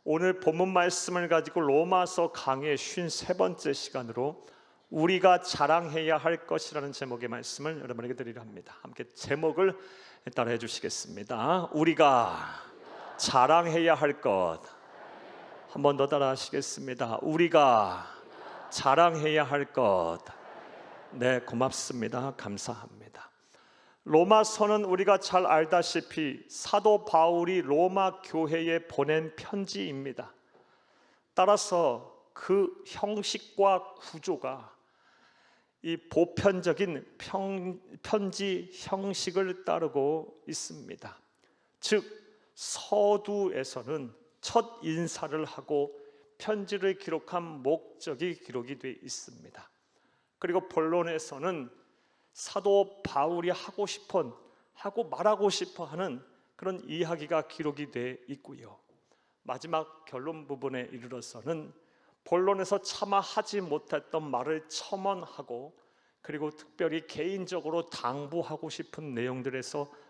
오늘 본문 말씀을 가지고 로마서 강의 53번째 시간으로 우리가 자랑해야 할 것이라는 제목의 말씀을 여러분에게 드리려 합니다. 함께 제목을 따라해 주시겠습니다. 우리가 자랑해야 할 것. 한 번 더 따라 하시겠습니다. 우리가 자랑해야 할 것. 네, 고맙습니다. 감사합니다. 로마서는 우리가 잘 알다시피 사도 바울이 로마 교회에 보낸 편지입니다. 따라서 그 형식과 구조가 이 보편적인 편지 형식을 따르고 있습니다. 즉 서두에서는 첫 인사를 하고 편지를 기록한 목적이 기록이 되어 있습니다. 그리고 본론에서는 사도 바울이 하고 말하고 싶어 하는 그런 이야기가 기록이 되어 있고요. 마지막 결론 부분에 이르러서는 본론에서 차마 하지 못했던 말을 첨언하고 그리고 특별히 개인적으로 당부하고 싶은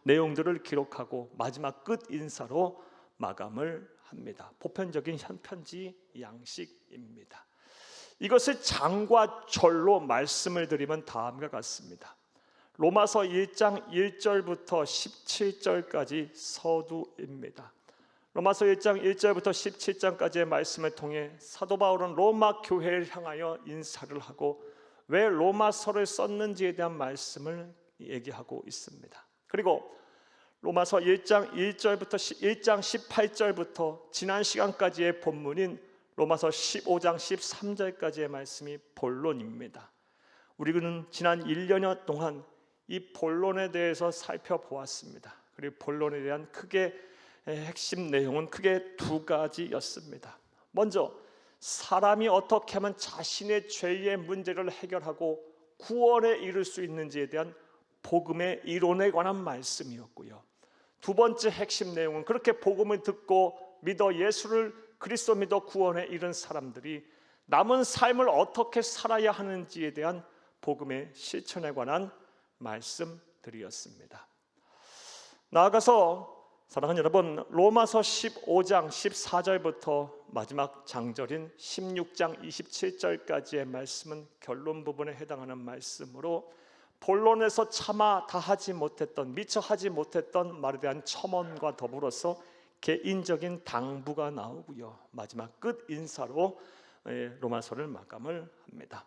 내용들을 기록하고 마지막 끝 인사로 마감을 합니다. 보편적인 편지 양식입니다. 이것을 장과 절로 말씀을 드리면 다음과 같습니다. 로마서 1장 1절부터 17절까지 서두입니다. 로마서 1장 1절부터 17장까지의 말씀을 통해 사도 바울은 로마 교회를 향하여 인사를 하고 왜 로마서를 썼는지에 대한 말씀을 얘기하고 있습니다. 그리고 로마서 1장 1절부터 1장 18절부터 지난 시간까지의 본문인 로마서 15장 13절까지의 말씀이 본론입니다. 우리는 지난 1년여 동안 이 본론에 대해서 살펴보았습니다. 그리고 본론에 대한 크게 핵심 내용은 크게 두 가지였습니다. 먼저 사람이 어떻게 하면 자신의 죄의 문제를 해결하고 구원에 이를 수 있는지에 대한 복음의 이론에 관한 말씀이었고요. 두 번째 핵심 내용은 그렇게 복음을 듣고 믿어 예수를 그리스도 믿어 구원에 이른 사람들이 남은 삶을 어떻게 살아야 하는지에 대한 복음의 실천에 관한 말씀들이었습니다. 나아가서 사랑하는 여러분, 로마서 15장 14절부터 마지막 장절인 16장 27절까지의 말씀은 결론 부분에 해당하는 말씀으로 본론에서 차마 다 하지 못했던, 미처 하지 못했던 말에 대한 첨언과 더불어서 개인적인 당부가 나오고요. 마지막 끝 인사로 로마서를 마감을 합니다.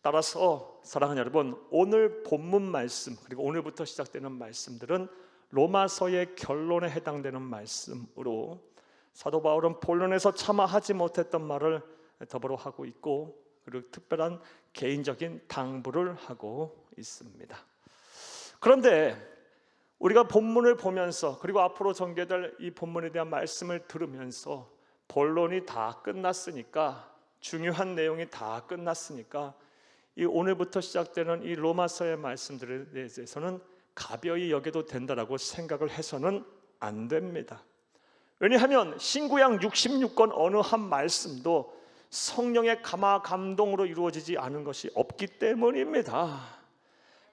따라서 사랑하는 여러분, 오늘 본문 말씀 그리고 오늘부터 시작되는 말씀들은 로마서의 결론에 해당되는 말씀으로 사도 바울은 본론에서 차마 하지 못했던 말을 더불어 하고 있고 그리고 특별한 개인적인 당부를 하고 있습니다. 그런데 우리가 본문을 보면서 그리고 앞으로 전개될 이 본문에 대한 말씀을 들으면서 본론이 다 끝났으니까, 중요한 내용이 다 끝났으니까 이 오늘부터 시작되는 이 로마서의 말씀들에 대해서는 가벼이 여겨도 된다라고 생각을 해서는 안 됩니다. 왜냐하면 신구약 66권 어느 한 말씀도 성령의 감동으로 이루어지지 않은 것이 없기 때문입니다.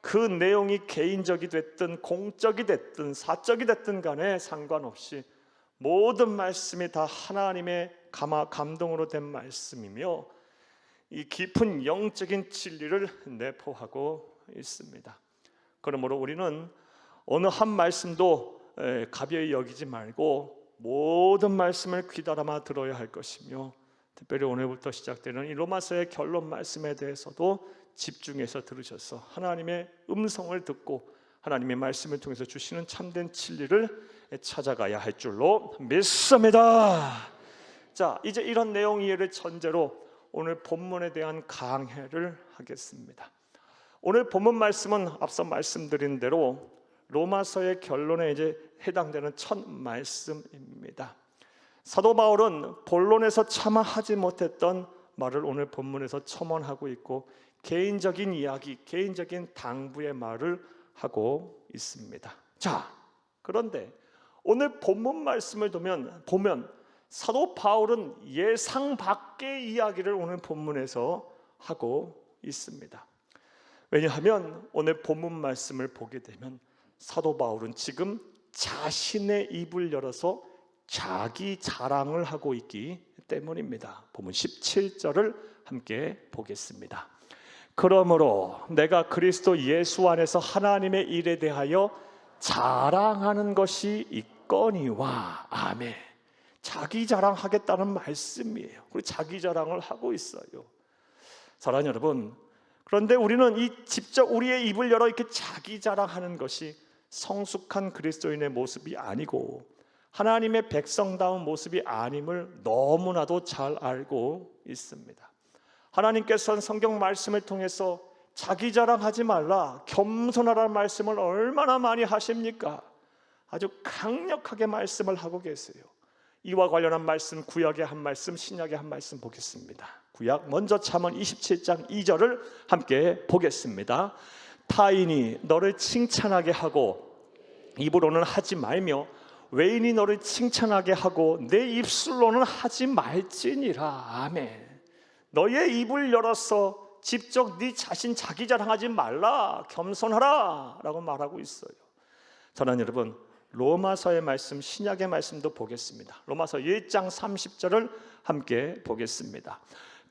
그 내용이 개인적이 됐든 공적이 됐든 사적이 됐든 간에 상관없이 모든 말씀이 다 하나님의 감동으로 된 말씀이며 이 깊은 영적인 진리를 내포하고 있습니다. 그러므로 우리는 어느 한 말씀도 가벼이 여기지 말고 모든 말씀을 귀담아 들어야 할 것이며 특별히 오늘부터 시작되는 이 로마서의 결론 말씀에 대해서도 집중해서 들으셔서 하나님의 음성을 듣고 하나님의 말씀을 통해서 주시는 참된 진리를 찾아가야 할 줄로 믿습니다. 자, 이제 이런 내용 이해를 전제로 오늘 본문에 대한 강해를 하겠습니다. 오늘 본문 말씀은 앞서 말씀드린 대로 로마서의 결론에 이제 해당되는 첫 말씀입니다. 사도 바울은 본론에서 차마 하지 못했던 말을 오늘 본문에서 첨언하고 있고 개인적인 이야기, 개인적인 당부의 말을 하고 있습니다. 자, 그런데 오늘 본문 말씀을 보면 사도 바울은 예상 밖의 이야기를 오늘 본문에서 하고 있습니다. 왜냐하면 오늘 본문 말씀을 보게 되면 사도 바울은 지금 자신의 입을 열어서 자기 자랑을 하고 있기 때문입니다. 본문 17절을 함께 보겠습니다. 그러므로 내가 그리스도 예수 안에서 하나님의 일에 대하여 자랑하는 것이 있거니와. 아멘. 자기 자랑하겠다는 말씀이에요. 그리고 자기 자랑을 하고 있어요. 사랑하는 여러분, 그런데 우리는 직접 우리의 입을 열어 이렇게 자기 자랑하는 것이 성숙한 그리스도인의 모습이 아니고 하나님의 백성다운 모습이 아님을 너무나도 잘 알고 있습니다. 하나님께서는 성경 말씀을 통해서 자기 자랑하지 말라, 겸손하라는 말씀을 얼마나 많이 하십니까? 아주 강력하게 말씀을 하고 계세요. 이와 관련한 말씀, 구약의 한 말씀, 신약의 한 말씀 보겠습니다. 구약 먼저 잠언 27장 2절을 함께 보겠습니다. 타인이 너를 칭찬하게 하고 입으로는 하지 말며 외인이 너를 칭찬하게 하고 내 입술로는 하지 말지니라. 아멘. 너의 입을 열어서 직접 네 자신 자기 자랑하지 말라, 겸손하라 라고 말하고 있어요. 저는 여러분, 로마서의 말씀, 신약의 말씀도 보겠습니다. 로마서 1장 30절을 함께 보겠습니다.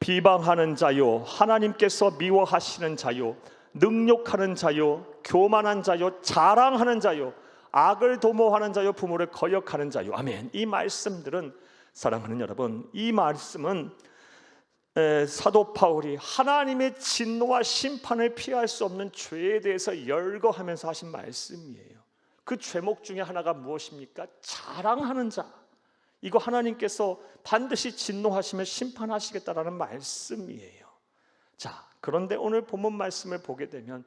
비방하는 자요, 하나님께서 미워하시는 자요, 능욕하는 자요, 교만한 자요, 자랑하는 자요, 악을 도모하는 자요, 부모를 거역하는 자요. 아멘. 이 말씀들은 사랑하는 여러분, 이 말씀은 사도 바울이 하나님의 진노와 심판을 피할 수 없는 죄에 대해서 열거하면서 하신 말씀이에요. 그 죄목 중에 하나가 무엇입니까? 자랑하는 자. 이거 하나님께서 반드시 진노하시며 심판하시겠다라는 말씀이에요. 자, 그런데 오늘 본문 말씀을 보게 되면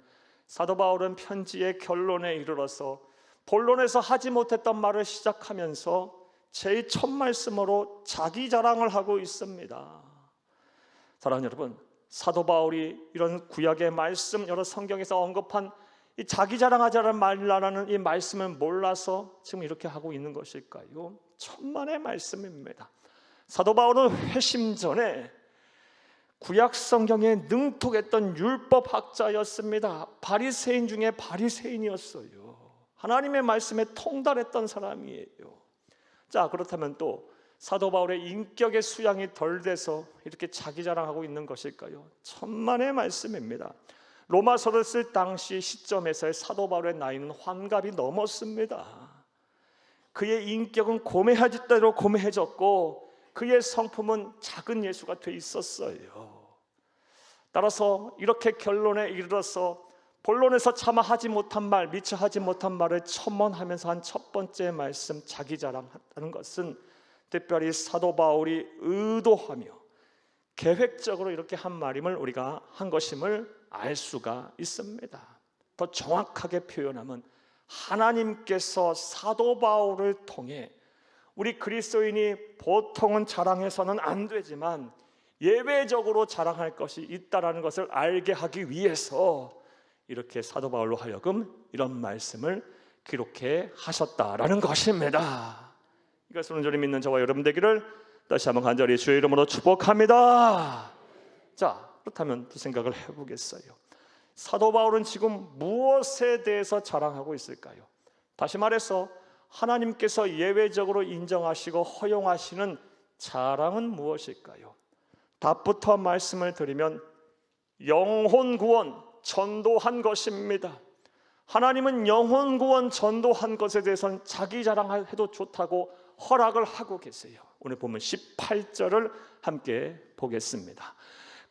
사도 바울은 편지의 결론에 이르러서 본론에서 하지 못했던 말을 시작하면서 제일 첫 말씀으로 자기 자랑을 하고 있습니다. 사랑하는 여러분, 사도 바울이 이런 구약의 말씀, 여러 성경에서 언급한 이 자기 자랑하자는 말라는 이 말씀을 몰라서 지금 이렇게 하고 있는 것일까요? 천만의 말씀입니다. 사도 바울은 회심 전에 구약 성경에 능통했던 율법학자였습니다. 바리새인 중에 바리새인이었어요. 하나님의 말씀에 통달했던 사람이에요. 자, 그렇다면 또 사도 바울의 인격의 수양이 덜 돼서 이렇게 자기 자랑하고 있는 것일까요? 천만의 말씀입니다. 로마서를 쓸 당시 시점에서의 사도 바울의 나이는 환갑이 넘었습니다. 그의 인격은 고매해질 대로 고매해졌고 그의 성품은 작은 예수가 돼 있었어요. 따라서 이렇게 결론에 이르러서 본론에서 차마 하지 못한 말, 미처 하지 못한 말을 첨언하면서 한 첫 번째 말씀, 자기 자랑하는 것은 특별히 사도 바울이 의도하며 계획적으로 이렇게 한 말임을 우리가 한 것임을 알 수가 있습니다. 더 정확하게 표현하면 하나님께서 사도 바울을 통해 우리 그리스도인이 보통은 자랑해서는 안 되지만 예외적으로 자랑할 것이 있다라는 것을 알게 하기 위해서 이렇게 사도 바울로 하여금 이런 말씀을 기록해 하셨다라는 것입니다. 이것을 온전히 믿는 저와 여러분 되기를 다시 한번 간절히 주의 이름으로 축복합니다. 자, 그렇다면 또 생각을 해보겠어요. 사도 바울은 지금 무엇에 대해서 자랑하고 있을까요? 다시 말해서 하나님께서 예외적으로 인정하시고 허용하시는 자랑은 무엇일까요? 답부터 말씀을 드리면 영혼 구원, 전도한 것입니다. 하나님은 영혼 구원, 전도한 것에 대해서는 자기 자랑해도 좋다고 허락을 하고 계세요. 오늘 보면 18절을 함께 보겠습니다.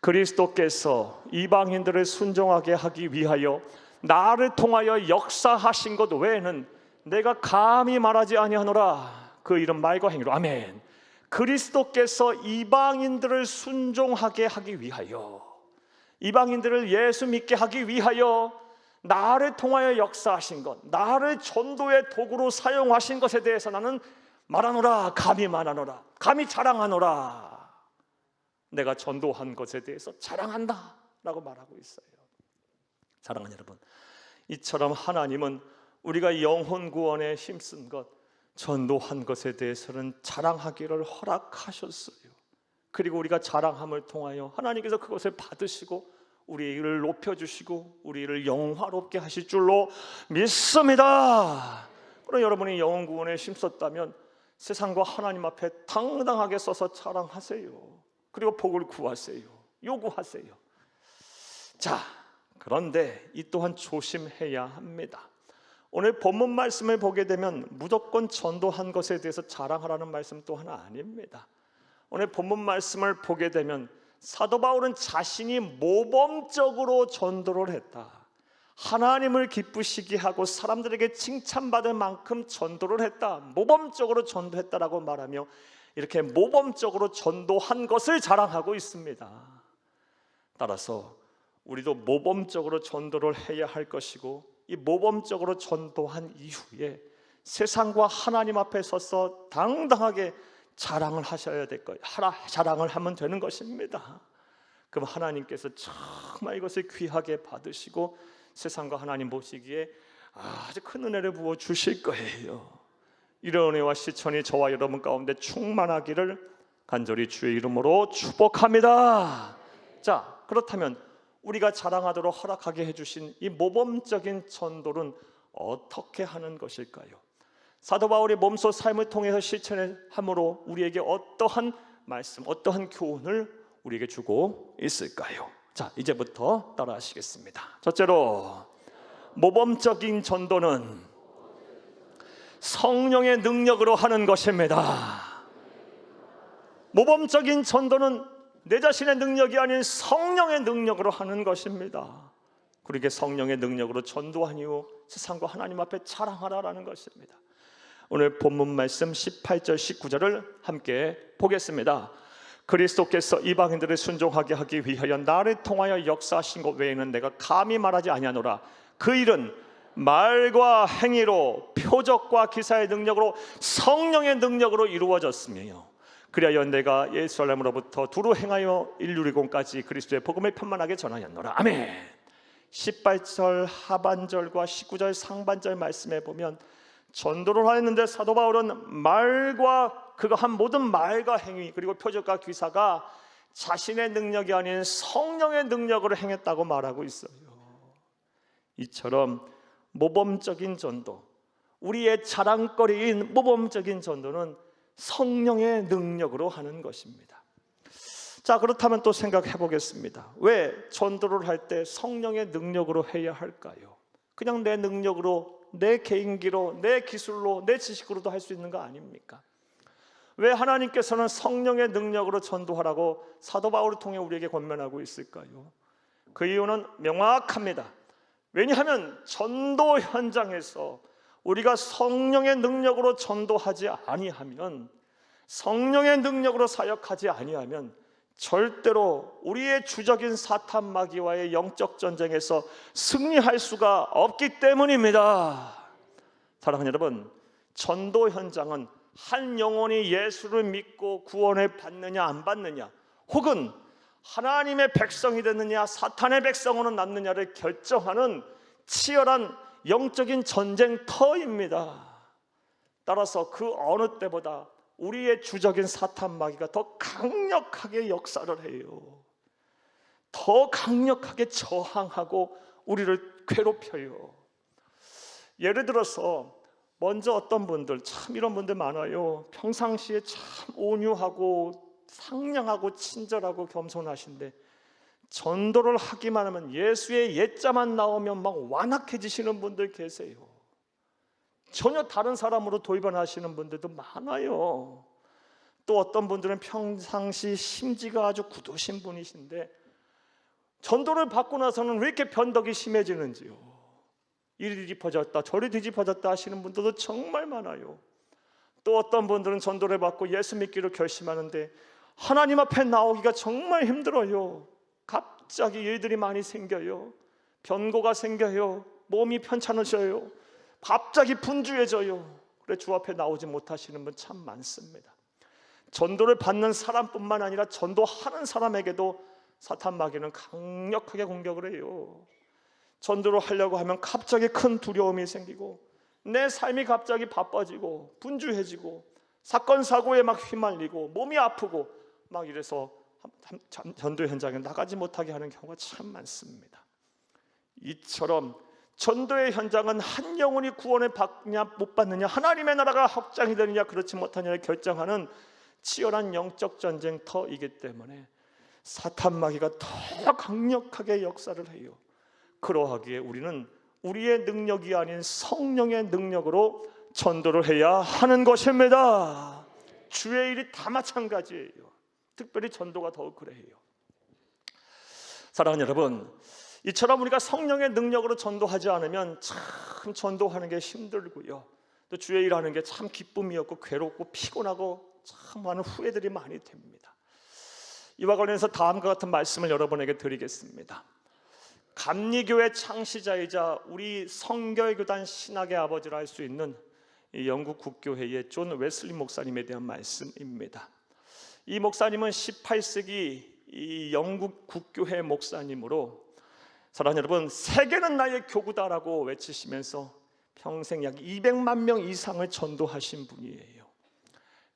그리스도께서 이방인들을 순종하게 하기 위하여 나를 통하여 역사하신 것 외에는 내가 감히 말하지 아니하노라. 그 이름 말과 행위로. 아멘. 그리스도께서 이방인들을 순종하게 하기 위하여, 이방인들을 예수 믿게 하기 위하여 나를 통하여 역사하신 것, 나를 전도의 도구로 사용하신 것에 대해서 나는 말하노라. 감히 말하노라. 감히 자랑하노라. 내가 전도한 것에 대해서 자랑한다 라고 말하고 있어요. 사랑하는 여러분, 이처럼 하나님은 우리가 영혼 구원에 힘쓴 것, 전도한 것에 대해서는 자랑하기를 허락하셨어요. 그리고 우리가 자랑함을 통하여 하나님께서 그것을 받으시고 우리를 높여주시고 우리를 영화롭게 하실 줄로 믿습니다. 그럼 여러분이 영혼 구원에 힘썼다면 세상과 하나님 앞에 당당하게 서서 자랑하세요. 그리고 복을 구하세요. 요구하세요. 자, 그런데 이 또한 조심해야 합니다. 오늘 본문 말씀을 보게 되면 무조건 전도한 것에 대해서 자랑하라는 말씀 또한 아닙니다. 오늘 본문 말씀을 보게 되면 사도 바울은 자신이 모범적으로 전도를 했다, 하나님을 기쁘시게 하고 사람들에게 칭찬받을 만큼 전도를 했다, 모범적으로 전도했다라고 말하며 이렇게 모범적으로 전도한 것을 자랑하고 있습니다. 따라서 우리도 모범적으로 전도를 해야 할 것이고, 이 모범적으로 전도한 이후에 세상과 하나님 앞에 서서 당당하게 자랑을 하셔야 될 거예요. 자랑을 하면 되는 것입니다. 그럼 하나님께서 정말 이것을 귀하게 받으시고 세상과 하나님 보시기에 아주 큰 은혜를 부어 주실 거예요. 이런 은혜와 시천이 저와 여러분 가운데 충만하기를 간절히 주의 이름으로 축복합니다. 자, 그렇다면 우리가 자랑하도록 허락하게 해주신 이 모범적인 전도는 어떻게 하는 것일까요? 사도 바울이 몸소 삶을 통해서 실천함으로 우리에게 어떠한 말씀, 어떠한 교훈을 우리에게 주고 있을까요? 자, 이제부터 따라하시겠습니다. 첫째로, 모범적인 전도는 성령의 능력으로 하는 것입니다. 모범적인 전도는 내 자신의 능력이 아닌 성령의 능력으로 하는 것입니다. 그렇게 성령의 능력으로 전도한 이후 세상과 하나님 앞에 자랑하라라는 것입니다. 오늘 본문 말씀 18절 19절을 함께 보겠습니다. 그리스도께서 이방인들을 순종하게 하기 위하여 나를 통하여 역사하신 것 외에는 내가 감히 말하지 아니하노라. 그 일은 말과 행위로, 표적과 기사의 능력으로, 성령의 능력으로 이루어졌으며, 그리하여 내가 예루살렘으로부터 두루 행하여 일루리곤까지 그리스도의 복음을 편만하게 전하였노라. 아멘. 18절 하반절과 19절 상반절 말씀에 보면 전도를 하였는데 사도 바울은 말과 그가 한 모든 말과 행위, 그리고 표적과 기사가 자신의 능력이 아닌 성령의 능력으로 행했다고 말하고 있어요. 이처럼 모범적인 전도, 우리의 자랑거리인 모범적인 전도는 성령의 능력으로 하는 것입니다. 자, 그렇다면 또 생각해 보겠습니다. 왜 전도를 할 때 성령의 능력으로 해야 할까요? 그냥 내 능력으로, 내 개인기로, 내 기술로, 내 지식으로도 할 수 있는 거 아닙니까? 왜 하나님께서는 성령의 능력으로 전도하라고 사도 바울을 통해 우리에게 권면하고 있을까요? 그 이유는 명확합니다. 왜냐하면 전도 현장에서 우리가 성령의 능력으로 전도하지 아니하면, 성령의 능력으로 사역하지 아니하면 절대로 우리의 주적인 사탄 마귀와의 영적 전쟁에서 승리할 수가 없기 때문입니다. 사랑하는 여러분, 전도 현장은 한 영혼이 예수를 믿고 구원을 받느냐 안 받느냐, 혹은 하나님의 백성이 됐느냐 사탄의 백성으로 남느냐를 결정하는 치열한 영적인 전쟁터입니다. 따라서 그 어느 때보다 우리의 주적인 사탄 마귀가 더 강력하게 역사를 해요. 더 강력하게 저항하고 우리를 괴롭혀요. 예를 들어서 먼저 어떤 분들, 참 이런 분들 많아요. 평상시에 참 온유하고 상냥하고 친절하고 겸손하신데 전도를 하기만 하면, 예수의 옛자만 나오면 막 완악해지시는 분들 계세요. 전혀 다른 사람으로 돌변하시는 분들도 많아요. 또 어떤 분들은 평상시 심지가 아주 굳으신 분이신데 전도를 받고 나서는 왜 이렇게 변덕이 심해지는지요. 이리 뒤집어졌다 저리 뒤집어졌다 하시는 분들도 정말 많아요. 또 어떤 분들은 전도를 받고 예수 믿기로 결심하는데 하나님 앞에 나오기가 정말 힘들어요. 갑자기 일들이 많이 생겨요. 변고가 생겨요. 몸이 편찮으셔요. 갑자기 분주해져요. 그래 주 앞에 나오지 못하시는 분 참 많습니다. 전도를 받는 사람뿐만 아니라 전도하는 사람에게도 사탄 마귀는 강력하게 공격을 해요. 전도를 하려고 하면 갑자기 큰 두려움이 생기고 내 삶이 갑자기 바빠지고 분주해지고 사건 사고에 막 휘말리고 몸이 아프고 막 이래서 전도 현장에 나가지 못하게 하는 경우가 참 많습니다. 이처럼 전도의 현장은 한 영혼이 구원을 받느냐 못 받느냐, 하나님의 나라가 확장이 되느냐 그렇지 못하느냐를 결정하는 치열한 영적 전쟁터이기 때문에 사탄 마귀가 더 강력하게 역사를 해요. 그러하기에 우리는 우리의 능력이 아닌 성령의 능력으로 전도를 해야 하는 것입니다. 주의 일이 다 마찬가지예요. 특별히 전도가 더욱 그래요. 사랑하는 여러분, 이처럼 우리가 성령의 능력으로 전도하지 않으면 참 전도하는 게 힘들고요, 또 주의 일하는 게 참 기쁨이 없고 괴롭고 피곤하고 참 많은 후회들이 많이 됩니다. 이와 관련해서 다음과 같은 말씀을 여러분에게 드리겠습니다. 감리교회 창시자이자 우리 성결교단 신학의 아버지라 할 수 있는 이 영국 국교회의 존 웨슬리 목사님에 대한 말씀입니다. 이 목사님은 18세기 이 영국 국교회 목사님으로, 사랑하는 여러분, 세계는 나의 교구다라고 외치시면서 평생 약 200만 명 이상을 전도하신 분이에요.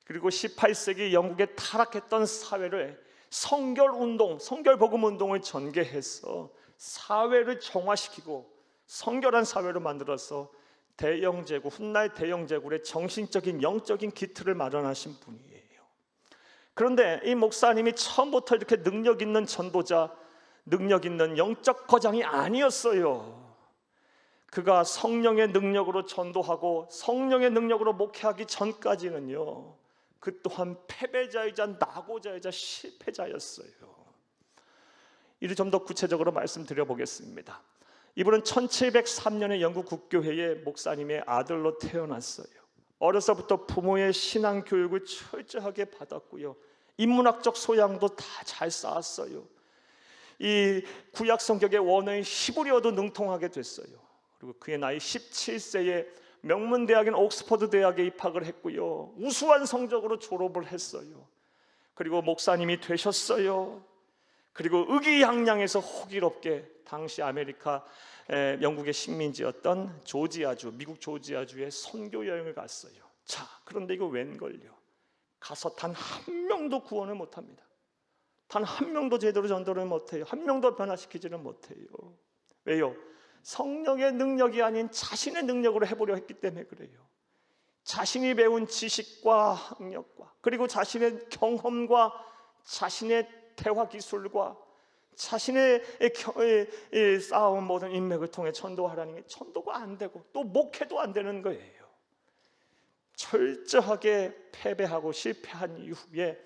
그리고 18세기 영국의 타락했던 사회를 성결운동, 성결복음운동을 전개해서 사회를 정화시키고 성결한 사회로 만들어서 대영제국, 훗날 대영제국의 정신적인 영적인 기틀을 마련하신 분이에요. 그런데 이 목사님이 처음부터 이렇게 능력 있는 전도자, 능력 있는 영적 거장이 아니었어요. 그가 성령의 능력으로 전도하고 성령의 능력으로 목회하기 전까지는요, 그 또한 패배자이자 낙오자이자 실패자였어요. 이를 좀 더 구체적으로 말씀드려 보겠습니다. 이분은 1703년에 영국 국교회의 목사님의 아들로 태어났어요. 어려서부터 부모의 신앙 교육을 철저하게 받았고요, 인문학적 소양도 다 잘 쌓았어요. 이 구약 성경의 원어인 히브리어도 능통하게 됐어요. 그리고 그의 나이 17세에 명문대학인 옥스퍼드 대학에 입학을 했고요, 우수한 성적으로 졸업을 했어요. 그리고 목사님이 되셨어요. 그리고 의기양양해서 호기롭게 당시 아메리카, 영국의 식민지였던 조지아주, 미국 조지아주에 선교 여행을 갔어요. 자, 그런데 이거 웬걸요? 가서 단 한 명도 구원을 못합니다. 단 한 명도 제대로 전도를 못해요. 한 명도 변화시키지는 못해요. 왜요? 성령의 능력이 아닌 자신의 능력으로 해보려 했기 때문에 그래요. 자신이 배운 지식과 학력과 그리고 자신의 경험과 자신의 대화 기술과 자신의 쌓아온 모든 인맥을 통해 전도하라는 게 전도가 안 되고 또 목회도 안 되는 거예요. 철저하게 패배하고 실패한 이후에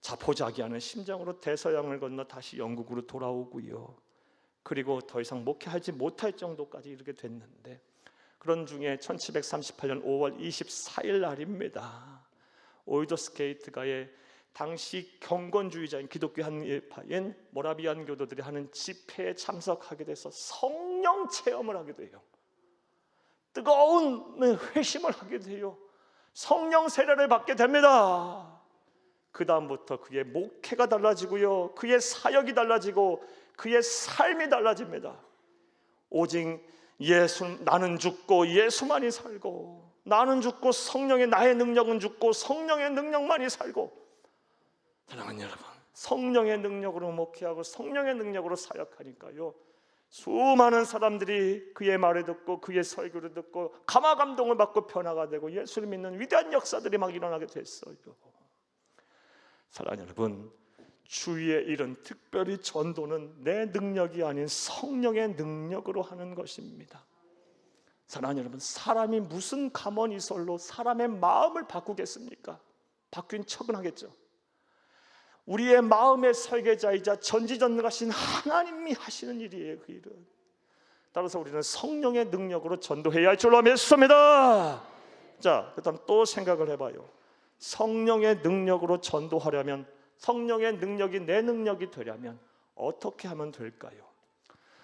자포자기하는 심정으로 대서양을 건너 다시 영국으로 돌아오고요, 그리고 더 이상 목회하지 못할 정도까지 이르게 됐는데, 그런 중에 1738년 5월 24일 날입니다. 올더스게이트가의 당시 경건주의자인 기독교 한 일파인 모라비안 교도들이 하는 집회에 참석하게 돼서 성령 체험을 하게 돼요. 뜨거운 회심을 하게 돼요. 성령 세례를 받게 됩니다. 그 다음부터 그의 목회가 달라지고요, 그의 사역이 달라지고 그의 삶이 달라집니다. 오직 나는 죽고 예수만이 살고, 나는 죽고 성령의 나의 능력은 죽고 성령의 능력만이 살고. 사랑하는 여러분, 성령의 능력으로 목회하고 성령의 능력으로 사역하니까요, 수많은 사람들이 그의 말을 듣고 그의 설교를 듣고 감화 감동을 받고 변화가 되고 예수를 믿는 위대한 역사들이 막 일어나게 됐어요. 사랑하는 여러분, 주의 일은, 특별히 전도는 내 능력이 아닌 성령의 능력으로 하는 것입니다. 사랑하는 여러분, 사람이 무슨 가머니설로 사람의 마음을 바꾸겠습니까? 바뀐 척은 하겠죠. 우리의 마음의 설계자이자 전지전능하신 하나님이 하시는 일이에요. 그 일은. 따라서 우리는 성령의 능력으로 전도해야 할 줄로 믿습니다. 자, 그다음 또 생각을 해봐요. 성령의 능력으로 전도하려면, 성령의 능력이 내 능력이 되려면 어떻게 하면 될까요?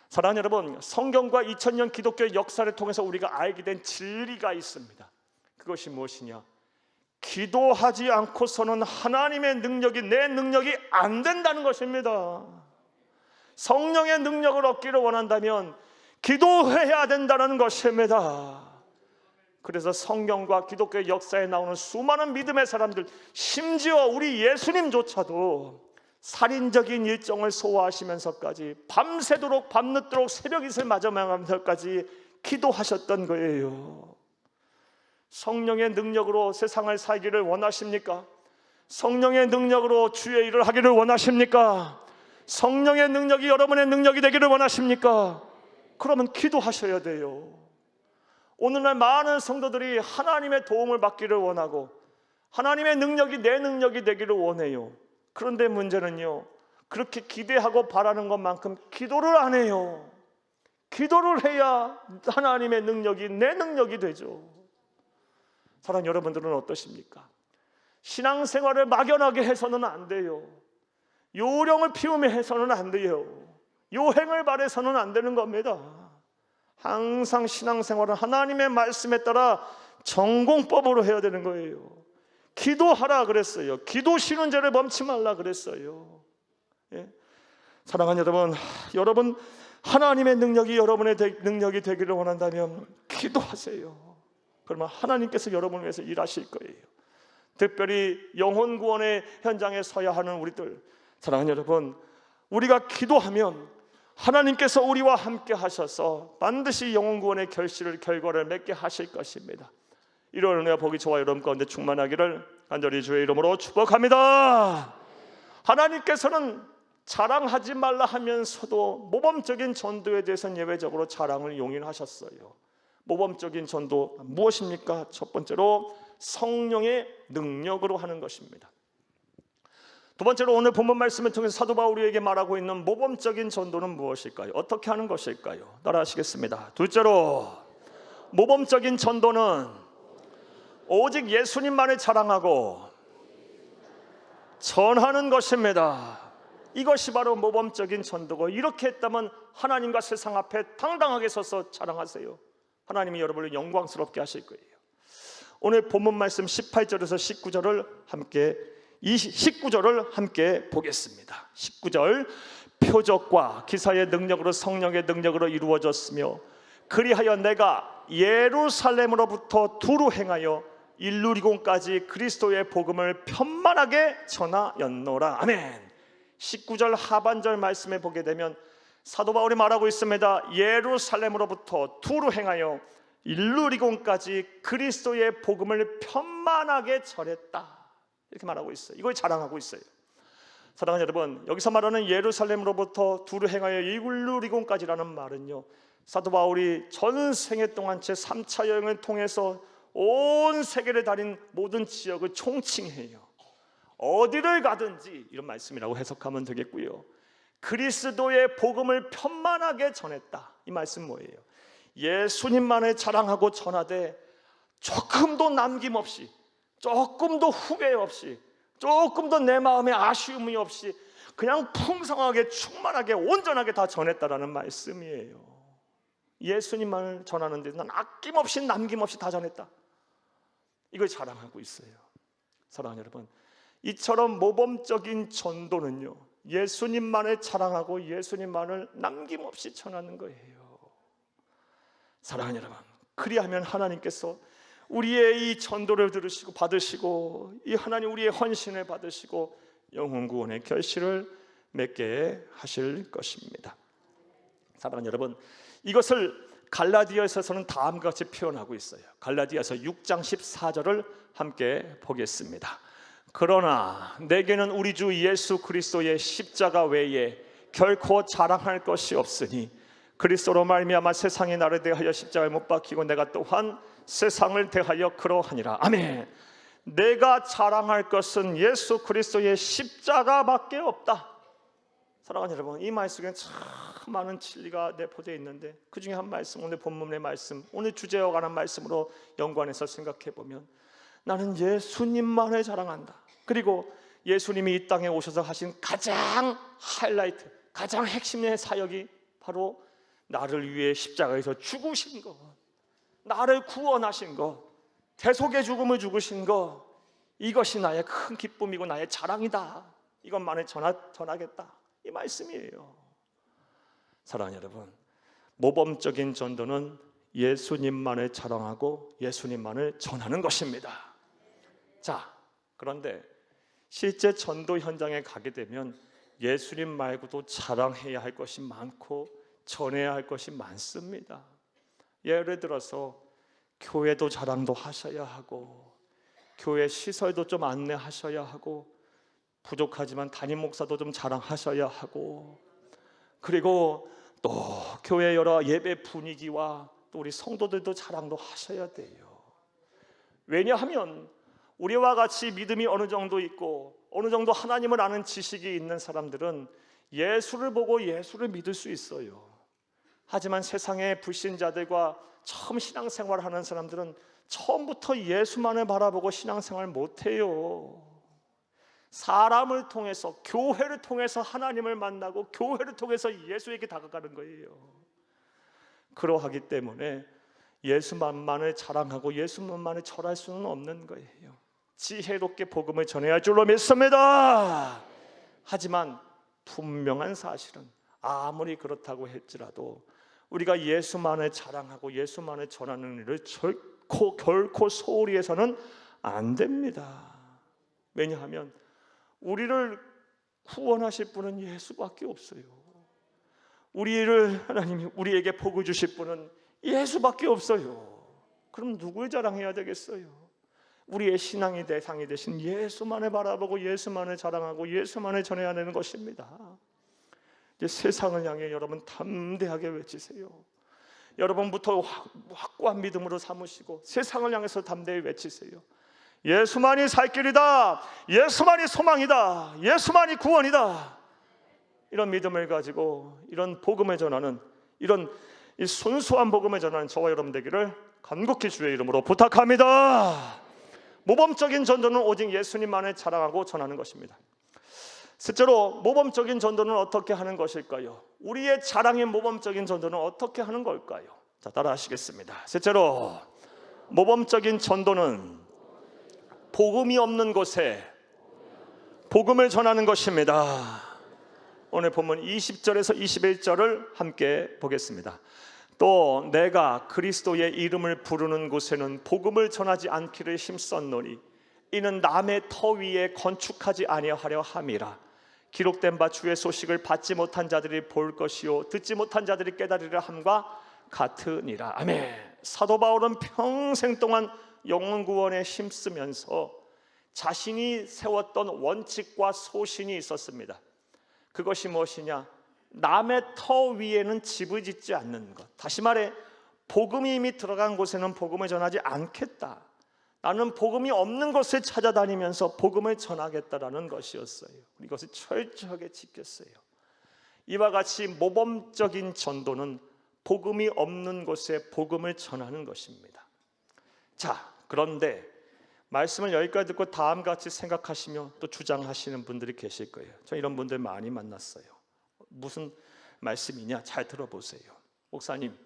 사랑하는 여러분, 성경과 2000년 기독교의 역사를 통해서 우리가 알게 된 진리가 있습니다. 그것이 무엇이냐? 기도하지 않고서는 하나님의 능력이, 내 능력이 안 된다는 것입니다. 성령의 능력을 얻기를 원한다면 기도해야 된다는 것입니다. 그래서 성경과 기독교의 역사에 나오는 수많은 믿음의 사람들, 심지어 우리 예수님조차도 살인적인 일정을 소화하시면서까지 밤새도록 밤늦도록 새벽 이슬 맞아가면서까지 기도하셨던 거예요. 성령의 능력으로 세상을 살기를 원하십니까? 성령의 능력으로 주의 일을 하기를 원하십니까? 성령의 능력이 여러분의 능력이 되기를 원하십니까? 그러면 기도하셔야 돼요. 오늘날 많은 성도들이 하나님의 도움을 받기를 원하고 하나님의 능력이 내 능력이 되기를 원해요. 그런데 문제는요, 그렇게 기대하고 바라는 것만큼 기도를 안 해요. 기도를 해야 하나님의 능력이 내 능력이 되죠. 사랑하는 여러분들은 어떠십니까? 신앙생활을 막연하게 해서는 안 돼요. 요령을 피우며 해서는 안 돼요. 요행을 바래서는 안 되는 겁니다. 항상 신앙생활은 하나님의 말씀에 따라 전공법으로 해야 되는 거예요. 기도하라 그랬어요. 기도 쉬는 죄를 범치 말라 그랬어요. 예? 사랑하는 여러분, 여러분 하나님의 능력이 여러분의 능력이 되기를 원한다면 기도하세요. 그러면 하나님께서 여러분을 위해서 일하실 거예요. 특별히 영혼 구원의 현장에 서야 하는 우리들, 사랑하는 여러분, 우리가 기도하면 하나님께서 우리와 함께 하셔서 반드시 영혼 구원의 결과를 맺게 하실 것입니다. 이런 은혜와 복이 저와 여러분 가운데 충만하기를 간절히 주의 이름으로 축복합니다. 하나님께서는 자랑하지 말라 하면서도 모범적인 전도에 대해서는 예외적으로 자랑을 용인하셨어요. 모범적인 전도 무엇입니까? 첫 번째로 성령의 능력으로 하는 것입니다. 두 번째로 오늘 본문 말씀을 통해서 사도 바울이 우리에게 말하고 있는 모범적인 전도는 무엇일까요? 어떻게 하는 것일까요? 따라하시겠습니다. 둘째로 모범적인 전도는 오직 예수님만을 자랑하고 전하는 것입니다. 이것이 바로 모범적인 전도고, 이렇게 했다면 하나님과 세상 앞에 당당하게 서서 자랑하세요. 하나님이 여러분을 영광스럽게 하실 거예요. 오늘 본문 말씀 18절에서 19절을 함께 보겠습니다. 19절, 표적과 기사의 능력으로 성령의 능력으로 이루어졌으며 그리하여 내가 예루살렘으로부터 두루 행하여 일루리곤까지 그리스도의 복음을 편만하게 전하였노라. 아멘. 19절 하반절 말씀에 보게 되면 사도 바울이 말하고 있습니다. 예루살렘으로부터 두루 행하여 일루리곤까지 그리스도의 복음을 편만하게 전했다, 이렇게 말하고 있어요. 이걸 자랑하고 있어요. 사랑하는 여러분, 여기서 말하는 예루살렘으로부터 두루 행하여 일루리곤까지라는 말은요, 사도 바울이 전생애 동안 제3차 여행을 통해서 온 세계를 다닌 모든 지역을 총칭해요. 어디를 가든지 이런 말씀이라고 해석하면 되겠고요. 그리스도의 복음을 편만하게 전했다, 이 말씀 뭐예요? 예수님만을 자랑하고 전하되 조금도 남김없이, 조금도 후회 없이, 조금도 내 마음에 아쉬움이 없이 그냥 풍성하게 충만하게 온전하게 다 전했다라는 말씀이에요. 예수님만을 전하는데 난 아낌없이 남김없이 다 전했다, 이걸 자랑하고 있어요. 사랑하는 여러분, 이처럼 모범적인 전도는요, 예수님만을 자랑하고 예수님만을 남김없이 전하는 거예요. 사랑하는 여러분, 그리하면 하나님께서 우리의 이 전도를 들으시고 받으시고 이 하나님 우리의 헌신을 받으시고 영혼 구원의 결실을 맺게 하실 것입니다. 사랑하는 여러분, 이것을 갈라디아서는 다음과 같이 표현하고 있어요. 갈라디아서 6장 14절을 함께 보겠습니다. 그러나 내게는 우리 주 예수 그리스도의 십자가 외에 결코 자랑할 것이 없으니 그리스도로 말미암아 세상이 나를 대하여 십자가에 못 박히고 내가 또한 세상을 대하여 그러하니라. 아멘. 내가 자랑할 것은 예수 그리스도의 십자가밖에 없다. 사랑하는 여러분, 이 말씀에 참 많은 진리가 내포되어 있는데 그 중에 한 말씀, 오늘 본문의 말씀, 오늘 주제와 관한 말씀으로 연관해서 생각해 보면 나는 예수님만을 자랑한다. 그리고 예수님이 이 땅에 오셔서 하신 가장 하이라이트, 가장 핵심의 사역이 바로 나를 위해 십자가에서 죽으신 것, 나를 구원하신 것, 대속의 죽음을 죽으신 것, 이것이 나의 큰 기쁨이고 나의 자랑이다. 이것만을 전하겠다, 이 말씀이에요. 사랑하는 여러분, 모범적인 전도는 예수님만을 자랑하고 예수님만을 전하는 것입니다. 자, 그런데 실제 전도 현장에 가게 되면 예수님 말고도 자랑해야 할 것이 많고 전해야 할 것이 많습니다. 예를 들어서 교회도 자랑도 하셔야 하고, 교회 시설도 좀 안내하셔야 하고, 부족하지만 담임 목사도 좀 자랑하셔야 하고, 그리고 또 교회 여러 예배 분위기와 또 우리 성도들도 자랑도 하셔야 돼요. 왜냐하면 우리와 같이 믿음이 어느 정도 있고 어느 정도 하나님을 아는 지식이 있는 사람들은 예수를 보고 예수를 믿을 수 있어요. 하지만 세상의 불신자들과 처음 신앙생활을 하는 사람들은 처음부터 예수만을 바라보고 신앙생활 못해요. 사람을 통해서, 교회를 통해서 하나님을 만나고 교회를 통해서 예수에게 다가가는 거예요. 그러하기 때문에 예수만을 자랑하고 예수만을 절할 수는 없는 거예요. 지혜롭게 복음을 전해야 할 줄로 믿습니다. 하지만 분명한 사실은 아무리 그렇다고 할지라도 우리가 예수만을 자랑하고 예수만을 전하는 일을 결코 소홀히 해서는 안 됩니다. 왜냐하면 우리를 구원하실 분은 예수밖에 없어요. 하나님이 우리에게 복을 주실 분은 예수밖에 없어요. 그럼 누굴 자랑해야 되겠어요? 우리의 신앙의 대상이 되신 예수만을 바라보고 예수만을 자랑하고 예수만을 전해야 하는 것입니다. 이제 세상을 향해 여러분 담대하게 외치세요. 여러분부터 확고한 믿음으로 삼으시고 세상을 향해서 담대히 외치세요. 예수만이 살 길이다. 예수만이 소망이다. 예수만이 구원이다. 이런 믿음을 가지고 이런 복음을 전하는, 이런 이 순수한 복음을 전하는 저와 여러분 되기를 간곡히 주의 이름으로 부탁합니다. 모범적인 전도는 오직 예수님만을 자랑하고 전하는 것입니다. 셋째로, 모범적인 전도는 어떻게 하는 것일까요? 우리의 자랑의 모범적인 전도는 어떻게 하는 걸까요? 자, 따라 하시겠습니다. 셋째로, 모범적인 전도는 복음이 없는 곳에 복음을 전하는 것입니다. 오늘 본문 20절에서 21절을 함께 보겠습니다. 또 내가 그리스도의 이름을 부르는 곳에는 복음을 전하지 않기를 힘썼노니 이는 남의 터 위에 건축하지 아니하려 함이라. 기록된 바 주의 소식을 받지 못한 자들이 볼 것이요 듣지 못한 자들이 깨달으려 함과 같으니라. 아멘. 사도 바울은 평생 동안 영혼 구원에 힘쓰면서 자신이 세웠던 원칙과 소신이 있었습니다. 그것이 무엇이냐? 남의 터 위에는 집을 짓지 않는 것. 다시 말해 복음이 이미 들어간 곳에는 복음을 전하지 않겠다. 나는 복음이 없는 곳을 찾아다니면서 복음을 전하겠다라는 것이었어요. 이것을 철저하게 지켰어요. 이와 같이 모범적인 전도는 복음이 없는 곳에 복음을 전하는 것입니다. 자, 그런데 말씀을 여기까지 듣고 다음과 같이 생각하시며 또 주장하시는 분들이 계실 거예요. 저 이런 분들 많이 만났어요. 무슨 말씀이냐? 잘 들어보세요. 목사님,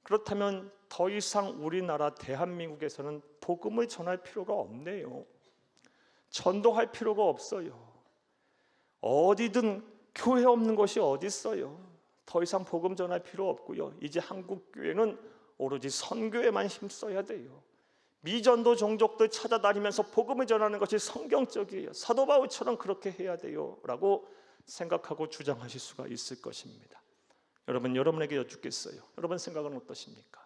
그렇다면 더 이상 우리나라 대한민국에서는 복음을 전할 필요가 없네요. 전도할 필요가 없어요. 어디든 교회 없는 곳이 어디 있어요? 더 이상 복음 전할 필요 없고요. 이제 한국 교회는 오로지 선교에만 힘써야 돼요. 미전도 종족들 찾아다니면서 복음을 전하는 것이 성경적이에요. 사도 바울처럼 그렇게 해야 돼요 라고 생각하고 주장하실 수가 있을 것입니다. 여러분에게 여쭙겠어요. 여러분 생각은 어떠십니까?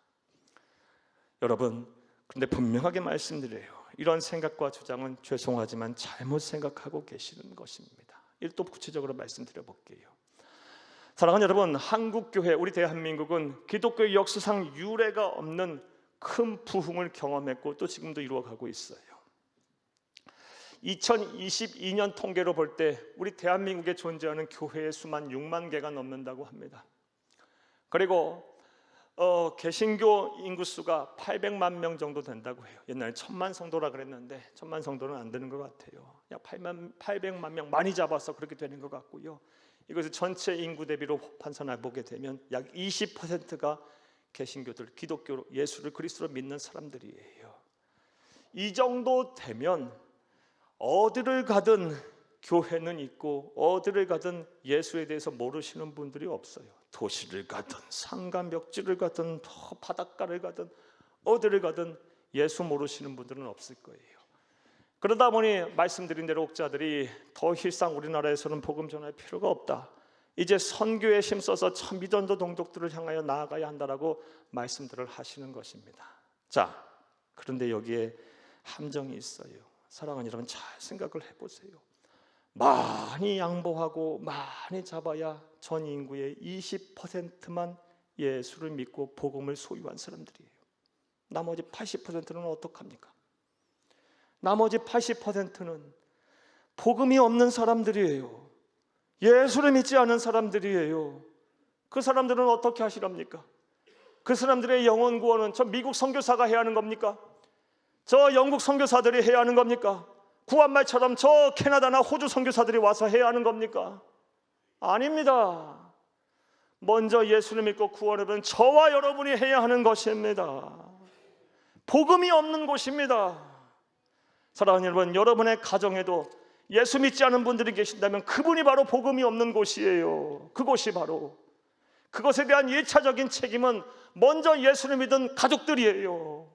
여러분, 근데 분명하게 말씀드려요. 이런 생각과 주장은 죄송하지만 잘못 생각하고 계시는 것입니다. 또 구체적으로 말씀드려 볼게요. 사랑하는 여러분, 한국교회, 우리 대한민국은 기독교의 역사상 유례가 없는 큰 부흥을 경험했고 또 지금도 이루어가고 있어요. 2022년 통계로 볼 때 우리 대한민국에 존재하는 교회의 수만 6만 개가 넘는다고 합니다. 그리고 개신교 인구수가 800만 명 정도 된다고 해요. 옛날에 1000만 성도라 그랬는데 1000만 성도는 안 되는 것 같아요. 약 800만 명 많이 잡아서 그렇게 되는 것 같고요. 이것을 전체 인구 대비로 환산해 보게 되면 약 20%가 개신교들, 기독교, 예수를 그리스도로 믿는 사람들이에요. 이 정도 되면 어디를 가든 교회는 있고 어디를 가든 예수에 대해서 모르시는 분들이 없어요. 도시를 가든 산간벽지를 가든 바닷가를 가든 어디를 가든 예수 모르시는 분들은 없을 거예요. 그러다 보니 말씀드린 대로 옥자들이 더 이상 우리나라에서는 복음 전할 필요가 없다, 이제 선교에 힘써서 미전도 동족들을 향하여 나아가야 한다라고 말씀들을 하시는 것입니다. 자, 그런데 여기에 함정이 있어요. 사랑하는 여러분, 잘 생각을 해보세요. 많이 양보하고 많이 잡아야 전 인구의 20%만 예수를 믿고 복음을 소유한 사람들이에요. 나머지 80%는 어떡합니까? 나머지 80%는 복음이 없는 사람들이에요. 예수를 믿지 않은 사람들이에요. 그 사람들은 어떻게 하시랍니까? 그 사람들의 영혼 구원은 저 미국 선교사가 해야 하는 겁니까? 저 영국 선교사들이 해야 하는 겁니까? 구한말처럼 저 캐나다나 호주 선교사들이 와서 해야 하는 겁니까? 아닙니다. 먼저 예수를 믿고 구원을 받은 저와 여러분이 해야 하는 것입니다. 복음이 없는 곳입니다. 사랑하는 여러분, 여러분의 가정에도 예수 믿지 않은 분들이 계신다면 그분이 바로 복음이 없는 곳이에요. 그곳이 바로, 그것에 대한 1차적인 책임은 먼저 예수를 믿은 가족들이에요.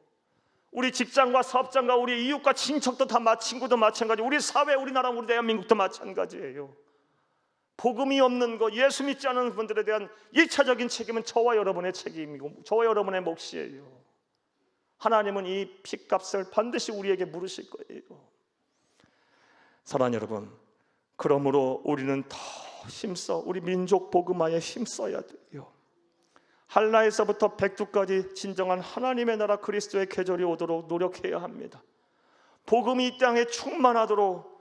우리 직장과 사업장과 우리 이웃과 친척도 다 친구도 마찬가지, 우리 사회, 우리나라, 우리 대한민국도 마찬가지예요. 복음이 없는 것, 예수 믿지 않은 분들에 대한 1차적인 책임은 저와 여러분의 책임이고 저와 여러분의 몫이에요. 하나님은 이 핏값을 반드시 우리에게 물으실 거예요. 사랑하는 여러분, 그러므로 우리는 더 힘써 우리 민족 복음화에 힘써야 돼요. 한라에서부터 백두까지 진정한 하나님의 나라 그리스도의 계절이 오도록 노력해야 합니다. 복음이 이 땅에 충만하도록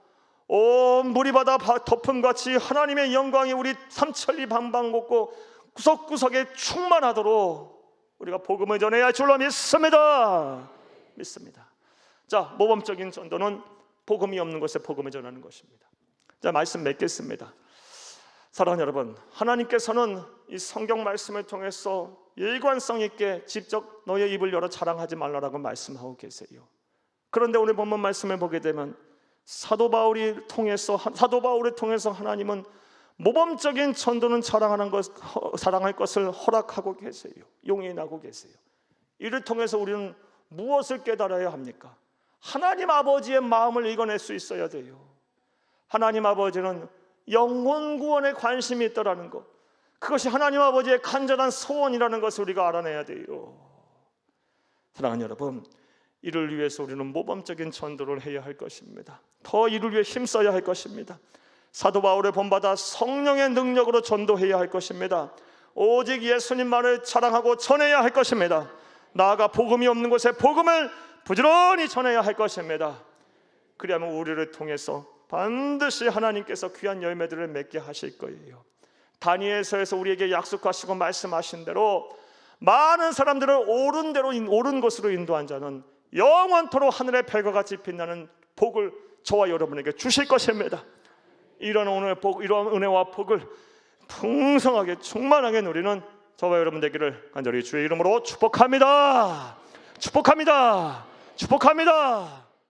온 무리바다 덮음같이 하나님의 영광이 우리 삼천리 방방곡곡 구석구석에 충만하도록 우리가 복음을 전해야 할 줄로 믿습니다. 자, 모범적인 전도는 복음이 없는 곳에 복음을 전하는 것입니다. 자, 말씀 맺겠습니다. 사랑하는 여러분, 하나님께서는 이 성경 말씀을 통해서 일관성 있게 직접 너의 입을 열어 자랑하지 말라라고 말씀하고 계세요. 그런데 오늘 본문 말씀을 보게 되면 사도 바울을 통해서 하나님은 모범적인 전도는 자랑할 것을 허락하고 계세요. 용인하고 계세요. 이를 통해서 우리는 무엇을 깨달아야 합니까? 하나님 아버지의 마음을 읽어낼 수 있어야 돼요. 하나님 아버지는 영혼 구원에 관심이 있다라는 것, 그것이 하나님 아버지의 간절한 소원이라는 것을 우리가 알아내야 돼요. 사랑하는 여러분, 이를 위해서 우리는 모범적인 전도를 해야 할 것입니다. 더 이를 위해 힘써야 할 것입니다. 사도 바울의 본받아 성령의 능력으로 전도해야 할 것입니다. 오직 예수님만을 자랑하고 전해야 할 것입니다. 나아가 복음이 없는 곳에 복음을 부지런히 전해야 할 것입니다. 그리하면 우리를 통해서 반드시 하나님께서 귀한 열매들을 맺게 하실 거예요. 다니엘서에서 우리에게 약속하시고 말씀하신 대로 많은 사람들을 옳은 곳으로 인도한 자는 영원토록 하늘의 별과 같이 빛나는 복을 저와 여러분에게 주실 것입니다. 이런 은혜와 복을 풍성하게 충만하게 누리는 저와 여러분 되기를 간절히 주의 이름으로 축복합니다. 축복합니다. 축복합니다.